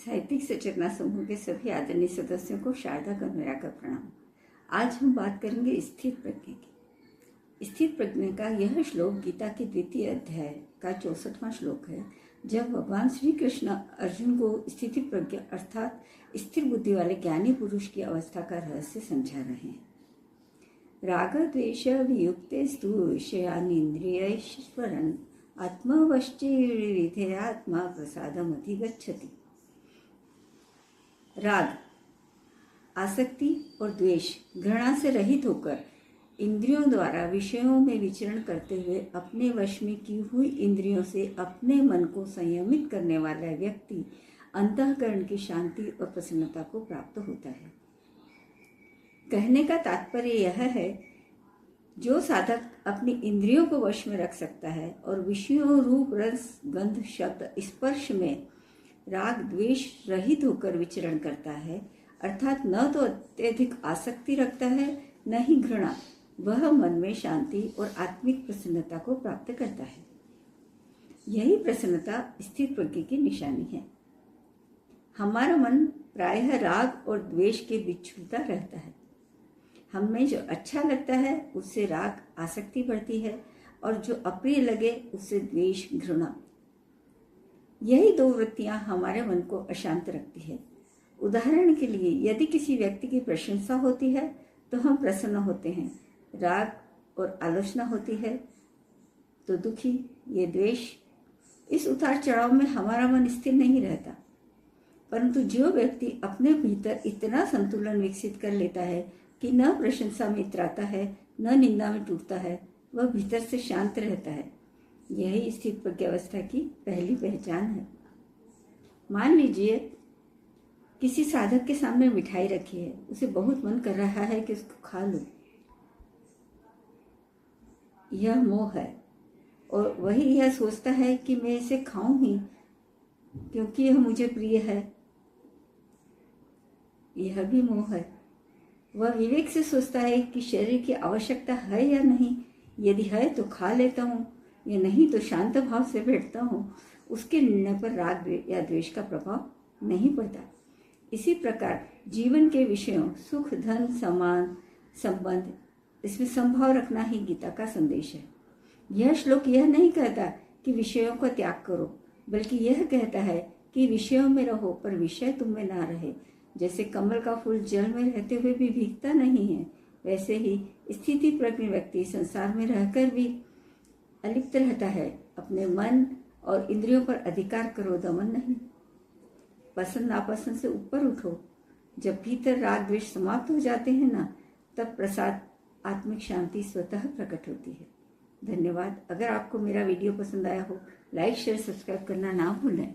साहित्यिक सचेतना समूह के सभी आदरणीय सदस्यों को शारदा का मेरा का प्रणाम। आज हम बात करेंगे स्थिर प्रज्ञ की। स्थिर प्रज्ञ का यह श्लोक गीता के 2 अध्याय का 64वां श्लोक है, जब भगवान श्री कृष्ण अर्जुन को स्थिति प्रज्ञ अर्थात स्थिर बुद्धि वाले ज्ञानी पुरुष की अवस्था का रहस्य समझा रहे हैं। राग द्वेष वियुक्तेस्तु विषयानीन्द्रियैश्चरन् आत्मवश्चिविधेयात्मा प्रसादमधिगच्छति। राग, आसक्ति और द्वेष, घृणा से रहित होकर इंद्रियों द्वारा विषयों में विचरण करते हुए अपने वश में की हुई इंद्रियों से अपने मन को संयमित करने वाला व्यक्ति अंतःकरण की शांति और प्रसन्नता को प्राप्त होता है। कहने का तात्पर्य यह है, जो साधक अपनी इंद्रियों को वश में रख सकता है और विषयों रूप रस गंध शब्द स्पर्श में राग द्वेष रहित होकर विचरण करता है, अर्थात न तो अत्यधिक आसक्ति रखता है न ही घृणा, वह मन में शांति और आत्मिक प्रसन्नता को प्राप्त करता है। यही प्रसन्नता स्थिर प्रज्ञ की निशानी है। हमारा मन प्रायः राग और द्वेष के बीच छूता रहता है। हमें जो अच्छा लगता है उससे राग आसक्ति बढ़ती है और जो अप्रिय लगे उससे द्वेष घृणा। यही 2 वृत्तियां हमारे मन को अशांत रखती है। उदाहरण के लिए, यदि किसी व्यक्ति की प्रशंसा होती है तो हम प्रसन्न होते हैं, राग और आलोचना होती है तो दुखी, ये द्वेष। इस उतार चढ़ाव में हमारा मन स्थिर नहीं रहता। परंतु जो व्यक्ति अपने भीतर इतना संतुलन विकसित कर लेता है कि न प्रशंसा में इतराता है न निंदा में टूटता है, वह भीतर से शांत रहता है। यही स्थिर प्रज्ञावस्था की पहली पहचान है। मान लीजिए किसी साधक के सामने मिठाई रखी है, उसे बहुत मन कर रहा है कि उसको खा लो। यह मोह है और वही यह सोचता है कि मैं इसे खाऊं ही क्योंकि यह मुझे प्रिय है। यह भी मोह है। वह विवेक से सोचता है कि शरीर की आवश्यकता है या नहीं, यदि है तो खा लेता हूँ, या नहीं तो शांत भाव से बैठता हूँ। उसके निर्णय पर राग या द्वेष का प्रभाव नहीं पड़ता। इसी प्रकार जीवन के विषयों सुख धन समान संबंध, इसमें संभाव रखना ही गीता का संदेश है। यह श्लोक यह नहीं कहता कि विषयों का त्याग करो, बल्कि यह कहता है कि विषयों में रहो पर विषय तुम में ना रहे। जैसे कमल का फूल जल में रहते हुए भी भीगता नहीं है, वैसे ही स्थिति प्रज्ञ व्यक्ति संसार में रहकर भी अलिप्त रहता है। अपने मन और इंद्रियों पर अधिकार करो, दमन नहीं। पसंद नापसंद से ऊपर उठो। जब भीतर राग द्वेष समाप्त हो जाते हैं ना, तब प्रसाद आत्मिक शांति स्वतः प्रकट होती है। धन्यवाद। अगर आपको मेरा वीडियो पसंद आया हो, लाइक शेयर सब्सक्राइब करना ना भूलें।